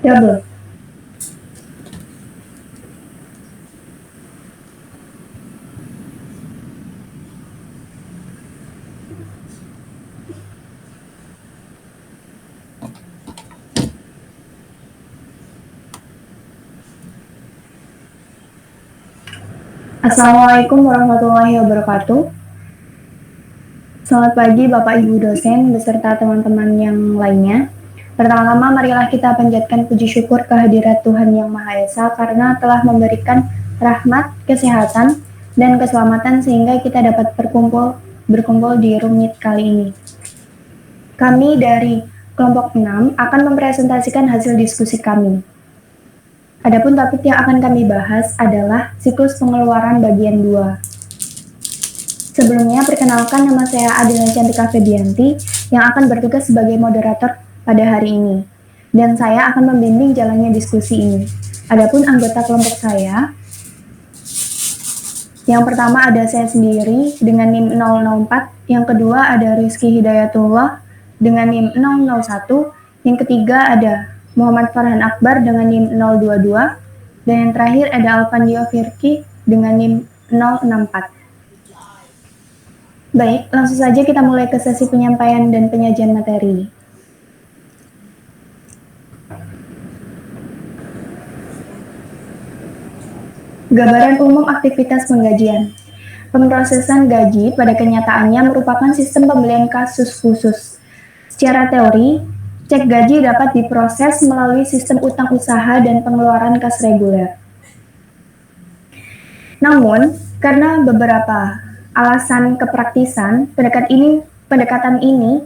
Double. Assalamualaikum warahmatullahi wabarakatuh. Selamat pagi Bapak Ibu dosen beserta teman-teman yang lainnya. Pertama-tama marilah kita panjatkan puji syukur kehadirat Tuhan Yang Maha Esa karena telah memberikan rahmat, kesehatan, dan keselamatan sehingga kita dapat berkumpul di rumit kali ini. Kami dari kelompok 6 akan mempresentasikan hasil diskusi kami. Adapun topik yang akan kami bahas adalah siklus pengeluaran bagian 2. Sebelumnya, perkenalkan nama saya Adela Cantika Febianti yang akan bertugas sebagai moderator pada hari ini. Dan saya akan membimbing jalannya diskusi ini. Adapun anggota kelompok saya, yang pertama ada saya sendiri dengan NIM 004, yang kedua ada Rizky Hidayatullah dengan NIM 001, yang ketiga ada Muhammad Farhan Akbar dengan NIM 022, dan yang terakhir ada Alvandio Firki dengan NIM 064. Baik, langsung saja kita mulai ke sesi penyampaian dan penyajian materi. Gambaran umum aktivitas penggajian. Pemrosesan gaji pada kenyataannya merupakan sistem pembelian kasus khusus. Secara teori, cek gaji dapat diproses melalui sistem utang usaha dan pengeluaran kas reguler. Namun, karena beberapa alasan kepraktisan, pendekatan ini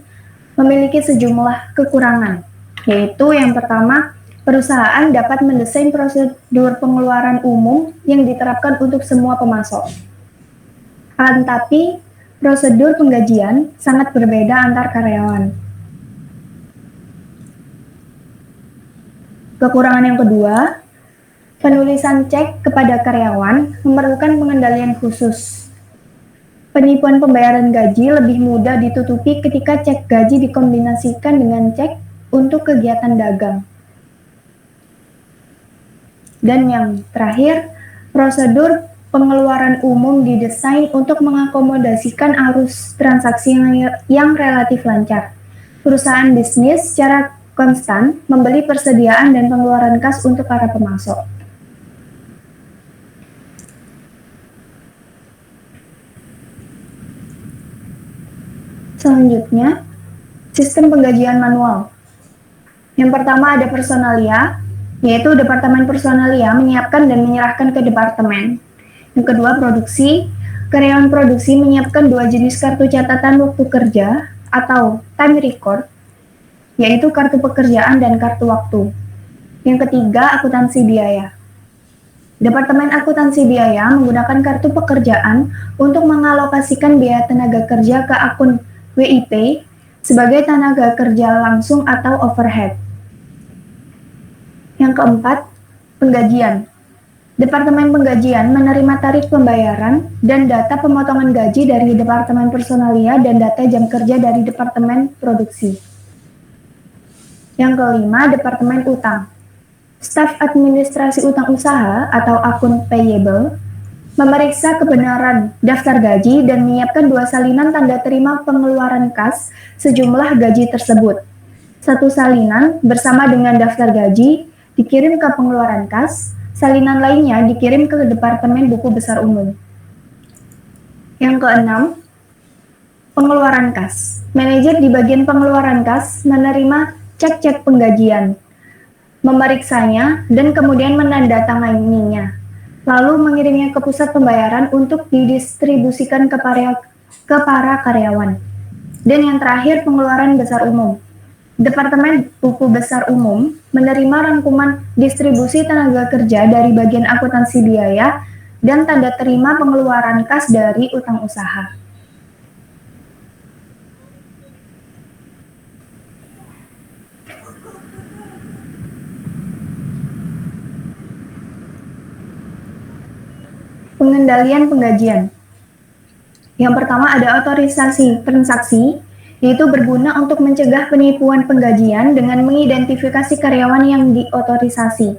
memiliki sejumlah kekurangan, yaitu yang pertama, perusahaan dapat mendesain prosedur pengeluaran umum yang diterapkan untuk semua pemasok. Akan tetapi, prosedur penggajian sangat berbeda antar karyawan. Kekurangan yang kedua, penulisan cek kepada karyawan memerlukan pengendalian khusus. Penipuan pembayaran gaji lebih mudah ditutupi ketika cek gaji dikombinasikan dengan cek untuk kegiatan dagang. Dan yang terakhir, prosedur pengeluaran umum didesain untuk mengakomodasikan arus transaksi yang relatif lancar. Perusahaan bisnis secara konstan membeli persediaan dan pengeluaran kas untuk para pemasok. Selanjutnya, sistem penggajian manual. Yang pertama ada personalia, yaitu Departemen Personalia menyiapkan dan menyerahkan ke departemen. Yang kedua produksi, karyawan produksi menyiapkan dua jenis kartu catatan waktu kerja atau time record, yaitu kartu pekerjaan dan kartu waktu. Yang ketiga akuntansi biaya. Departemen akuntansi biaya menggunakan kartu pekerjaan untuk mengalokasikan biaya tenaga kerja ke akun WIP sebagai tenaga kerja langsung atau overhead. Yang keempat, penggajian. Departemen penggajian menerima tarif pembayaran dan data pemotongan gaji dari Departemen Personalia dan data jam kerja dari Departemen Produksi. Yang kelima, Departemen Utang. Staf administrasi utang usaha atau akun payable memeriksa kebenaran daftar gaji dan menyiapkan dua salinan tanda terima pengeluaran kas sejumlah gaji tersebut. Satu salinan bersama dengan daftar gaji dikirim ke pengeluaran kas, salinan lainnya dikirim ke Departemen Buku Besar Umum. Yang keenam, pengeluaran kas. Manajer di bagian pengeluaran kas menerima cek-cek penggajian, memeriksanya, dan kemudian menandatanganinya, lalu mengirimnya ke pusat pembayaran untuk didistribusikan ke para karyawan. Dan yang terakhir, pengeluaran besar umum. Departemen Buku Besar Umum menerima rangkuman distribusi tenaga kerja dari bagian akuntansi biaya dan tanda terima pengeluaran kas dari utang usaha. Pengendalian penggajian. Yang pertama ada otorisasi transaksi, yaitu berguna untuk mencegah penipuan penggajian dengan mengidentifikasi karyawan yang diotorisasi.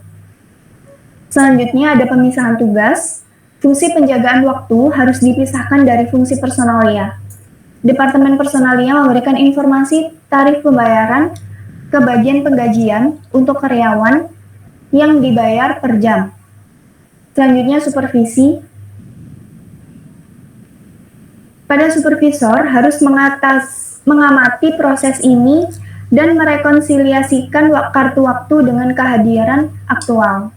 Selanjutnya ada pemisahan tugas. Fungsi penjagaan waktu harus dipisahkan dari fungsi personalia. Departemen personalia memberikan informasi tarif pembayaran ke bagian penggajian untuk karyawan yang dibayar per jam. Selanjutnya supervisi. Pada supervisor harus mengamati proses ini dan merekonsiliasikan kartu waktu dengan kehadiran aktual.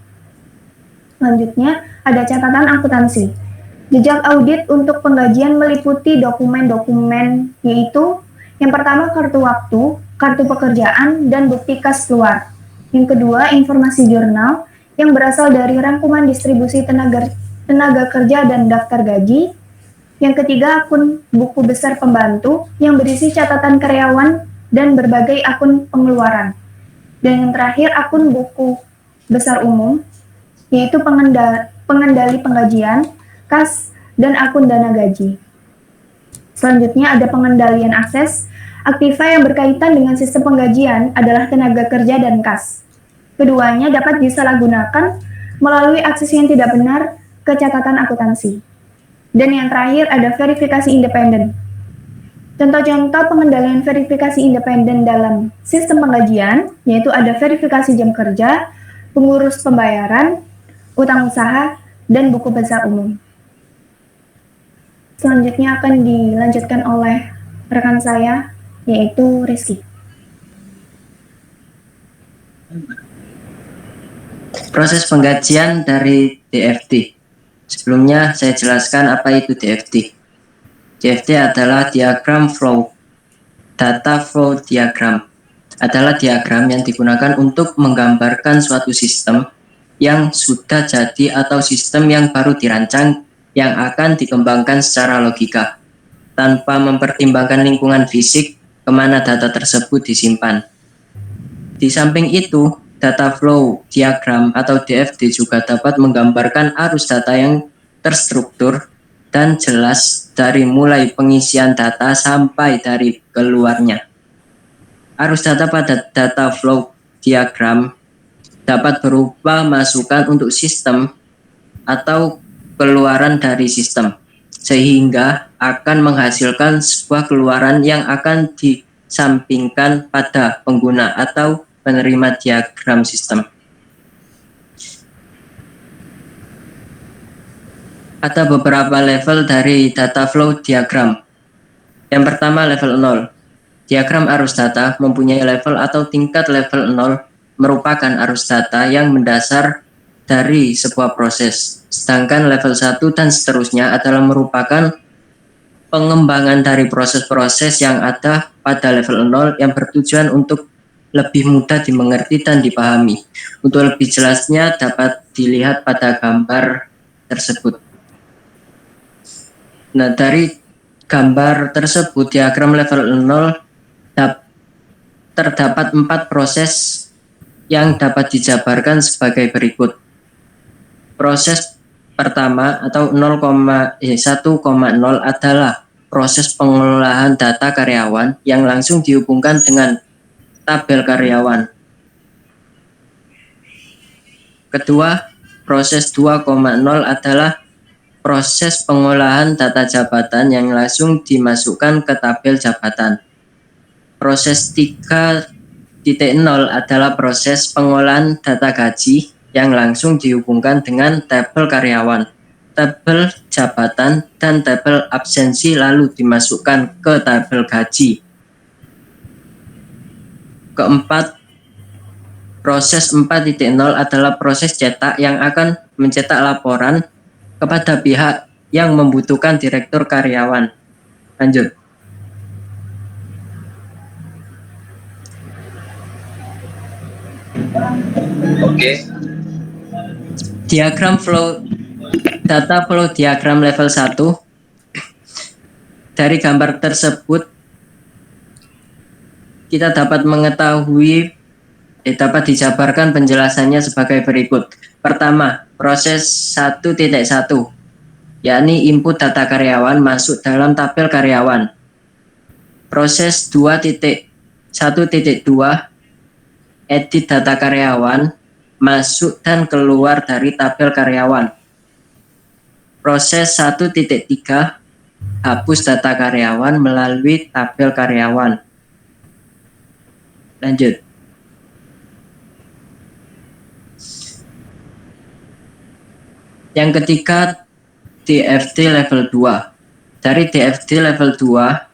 Selanjutnya, ada catatan akuntansi. Jejak audit untuk penggajian meliputi dokumen-dokumen, yaitu yang pertama kartu waktu, kartu pekerjaan, dan bukti kas keluar. Yang kedua, informasi jurnal yang berasal dari rangkuman distribusi tenaga kerja dan daftar gaji. Yang ketiga, akun buku besar pembantu yang berisi catatan karyawan dan berbagai akun pengeluaran. Dan yang terakhir, akun buku besar umum, yaitu pengendali penggajian, kas, dan akun dana gaji. Selanjutnya ada pengendalian akses. Aktiva yang berkaitan dengan sistem penggajian adalah tenaga kerja dan kas. Keduanya dapat disalahgunakan melalui akses yang tidak benar ke catatan akuntansi. Dan yang terakhir ada verifikasi independen. Contoh-contoh pengendalian verifikasi independen dalam sistem penggajian, yaitu ada verifikasi jam kerja, pengurus pembayaran, utang usaha, dan buku besar umum. Selanjutnya akan dilanjutkan oleh rekan saya, yaitu Rizky. Proses penggajian dari DFT. Sebelumnya saya jelaskan apa itu DFT. DFT adalah diagram flow. Data flow diagram adalah diagram yang digunakan untuk menggambarkan suatu sistem yang sudah jadi atau sistem yang baru dirancang yang akan dikembangkan secara logika tanpa mempertimbangkan lingkungan fisik kemana data tersebut disimpan. Di samping itu, data flow diagram atau DFD juga dapat menggambarkan arus data yang terstruktur dan jelas dari mulai pengisian data sampai dari keluarnya. Arus data pada data flow diagram dapat berupa masukan untuk sistem atau keluaran dari sistem, sehingga akan menghasilkan sebuah keluaran yang akan disampingkan pada pengguna atau penerima diagram sistem. Ada beberapa level dari data flow diagram. Yang pertama level 0. Diagram arus data mempunyai level atau tingkat level 0 merupakan arus data yang mendasar dari sebuah proses. Sedangkan level 1 dan seterusnya adalah merupakan pengembangan dari proses-proses yang ada pada level 0 yang bertujuan untuk lebih mudah dimengerti dan dipahami. Untuk lebih jelasnya dapat dilihat pada gambar tersebut. Nah, dari gambar tersebut, diagram level 0 terdapat 4 proses yang dapat dijabarkan sebagai berikut. Proses pertama atau 1,0 adalah proses pengolahan data karyawan yang langsung dihubungkan dengan tabel karyawan. Kedua, proses 2,0 adalah proses pengolahan data jabatan yang langsung dimasukkan ke tabel jabatan. Proses 3.0 adalah proses pengolahan data gaji yang langsung dihubungkan dengan tabel karyawan, tabel jabatan, dan tabel absensi lalu dimasukkan ke tabel gaji. Keempat, proses 4.0 adalah proses cetak yang akan mencetak laporan kepada pihak yang membutuhkan direktur karyawan. Lanjut. Oke. Diagram flow, data flow diagram level 1. Dari gambar tersebut kita dapat mengetahui dapat dijabarkan penjelasannya sebagai berikut. Pertama, proses 1.1, yakni input data karyawan masuk dalam tabel karyawan. Proses 2.1.2 edit data karyawan, masuk dan keluar dari tabel karyawan. Proses 1.3 hapus data karyawan melalui tabel karyawan. Lanjut. Yang ketiga, DFT level 2. Dari DFT level 2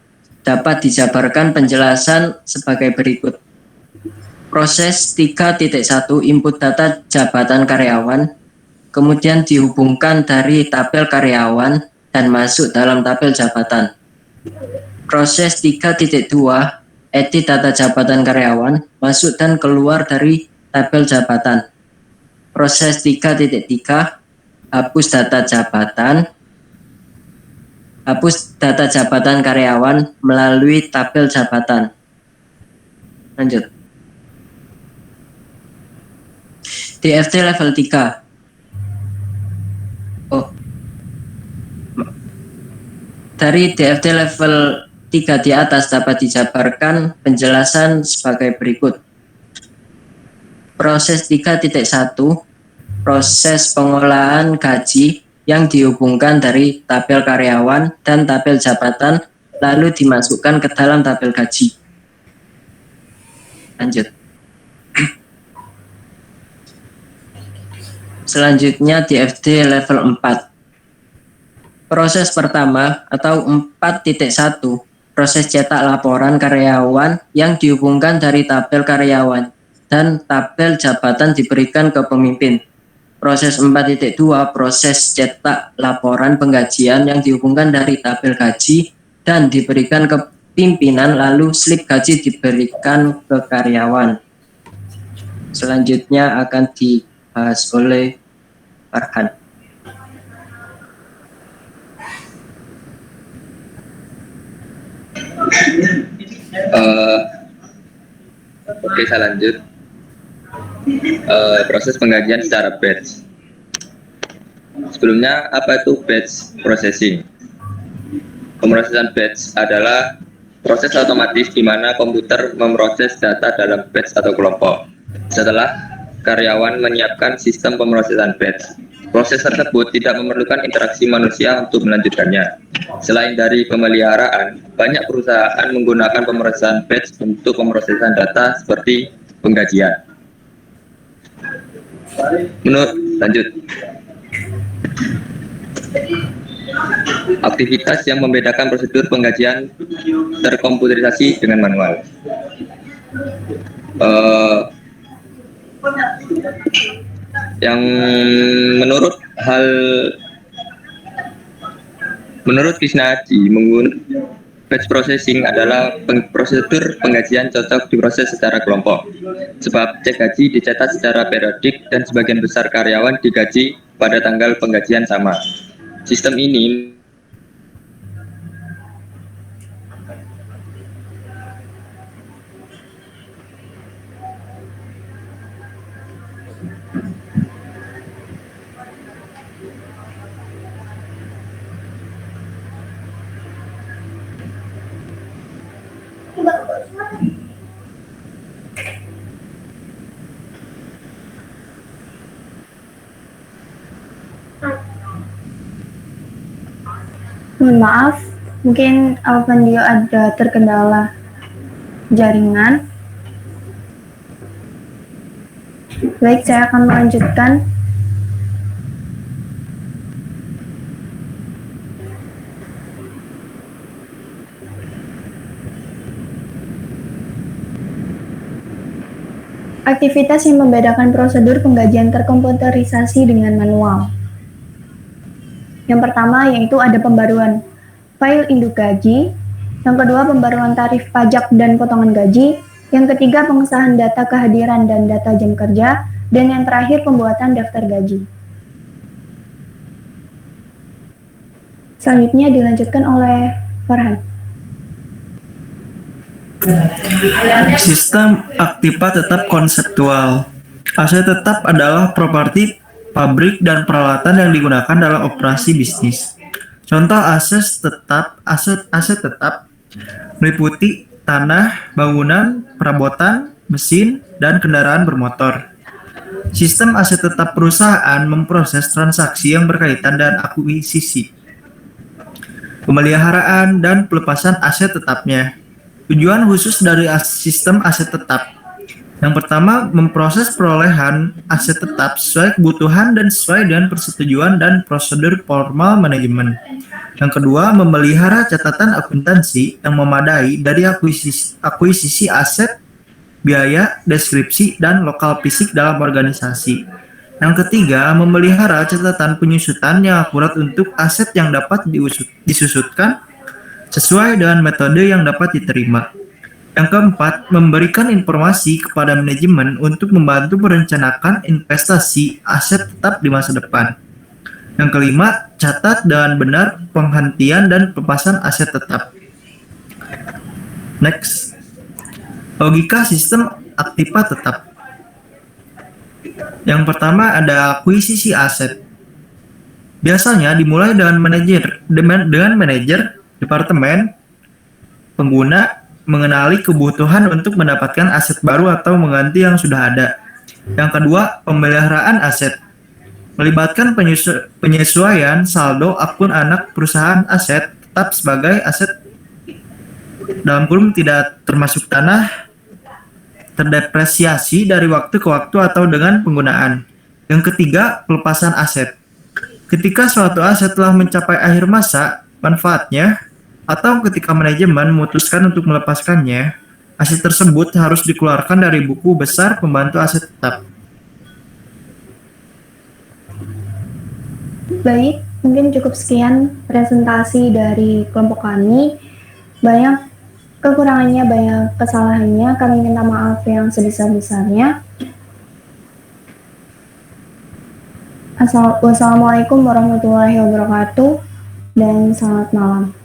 dapat dijabarkan penjelasan sebagai berikut. Proses 3.1 input data jabatan karyawan, kemudian dihubungkan dari tabel karyawan dan masuk dalam tabel jabatan. Proses 3.2 edit data jabatan karyawan, masuk dan keluar dari tabel jabatan. Proses 3.3 hapus data jabatan karyawan melalui tabel jabatan. Lanjut. DFT level 3. Dari DFT level 3 di atas dapat dijabarkan penjelasan sebagai berikut. Proses 3.1 proses pengolahan gaji yang dihubungkan dari tabel karyawan dan tabel jabatan lalu dimasukkan ke dalam tabel gaji. Lanjut. Selanjutnya DFT level 4. Proses pertama atau 4.1 proses cetak laporan karyawan yang dihubungkan dari tabel karyawan dan tabel jabatan diberikan ke pemimpin. Proses 4.2 proses cetak laporan penggajian yang dihubungkan dari tabel gaji dan diberikan ke pimpinan, lalu slip gaji diberikan ke karyawan. Selanjutnya akan dibahas oleh Farhan. Oke, saya lanjut. Proses penggajian secara batch. Sebelumnya, apa itu batch processing? Pemrosesan batch adalah proses otomatis di mana komputer memproses data dalam batch atau kelompok. Setelah karyawan menyiapkan sistem pemrosesan batch, proses tersebut tidak memerlukan interaksi manusia untuk melanjutkannya. Selain dari pemeliharaan, banyak perusahaan menggunakan pemrosesan batch untuk pemrosesan data seperti penggajian. Lanjut. Aktivitas yang membedakan prosedur penggajian terkomputerisasi dengan manual. Yang menurut Krisnaji, batch processing adalah prosedur penggajian cocok diproses secara kelompok. Sebab cek gaji dicatat secara periodik dan sebagian besar karyawan digaji pada tanggal penggajian sama. Sistem ini Mohon maaf, mungkin Alvandio ada terkendala jaringan. Baik, saya akan melanjutkan. Aktivitas yang membedakan prosedur penggajian terkomputerisasi dengan manual. Yang pertama yaitu ada pembaruan file induk gaji, yang kedua pembaruan tarif pajak dan potongan gaji, yang ketiga pengesahan data kehadiran dan data jam kerja, dan yang terakhir pembuatan daftar gaji. Selanjutnya dilanjutkan oleh Farhan. Sistem aktiva tetap konseptual. Aset tetap adalah properti pabrik dan peralatan yang digunakan dalam operasi bisnis. Contoh aset tetap meliputi tanah, bangunan, perabotan, mesin, dan kendaraan bermotor. Sistem aset tetap perusahaan memproses transaksi yang berkaitan dengan akuisisi, pemeliharaan, dan pelepasan aset tetapnya. Tujuan khusus dari sistem aset tetap. Yang pertama, memproses perolehan aset tetap sesuai kebutuhan dan sesuai dengan persetujuan dan prosedur formal manajemen. Yang kedua, memelihara catatan akuntansi yang memadai dari akuisisi aset, biaya, deskripsi, dan lokal fisik dalam organisasi. Yang ketiga, memelihara catatan penyusutan yang akurat untuk aset yang dapat disusutkan sesuai dengan metode yang dapat diterima. Yang keempat, memberikan informasi kepada manajemen untuk membantu merencanakan investasi aset tetap di masa depan. Yang kelima, catat dengan benar penghentian dan pelepasan aset tetap. Next, logika sistem aktiva tetap. Yang pertama ada akuisisi aset. Biasanya dimulai dengan manajer departemen pengguna mengenali kebutuhan untuk mendapatkan aset baru atau mengganti yang sudah ada. Yang kedua, pemeliharaan aset. Melibatkan penyesuaian saldo akun anak perusahaan aset tetap sebagai aset dalam kurung tidak termasuk tanah terdepresiasi dari waktu ke waktu atau dengan penggunaan. Yang ketiga, pelepasan aset. Ketika suatu aset telah mencapai akhir masa manfaatnya, atau ketika manajemen memutuskan untuk melepaskannya, aset tersebut harus dikeluarkan dari buku besar pembantu aset tetap. Baik, mungkin cukup sekian presentasi dari kelompok kami. Banyak kekurangannya, banyak kesalahannya. Kami minta maaf yang sebesar-besarnya. Wassalamualaikum warahmatullahi wabarakatuh dan selamat malam.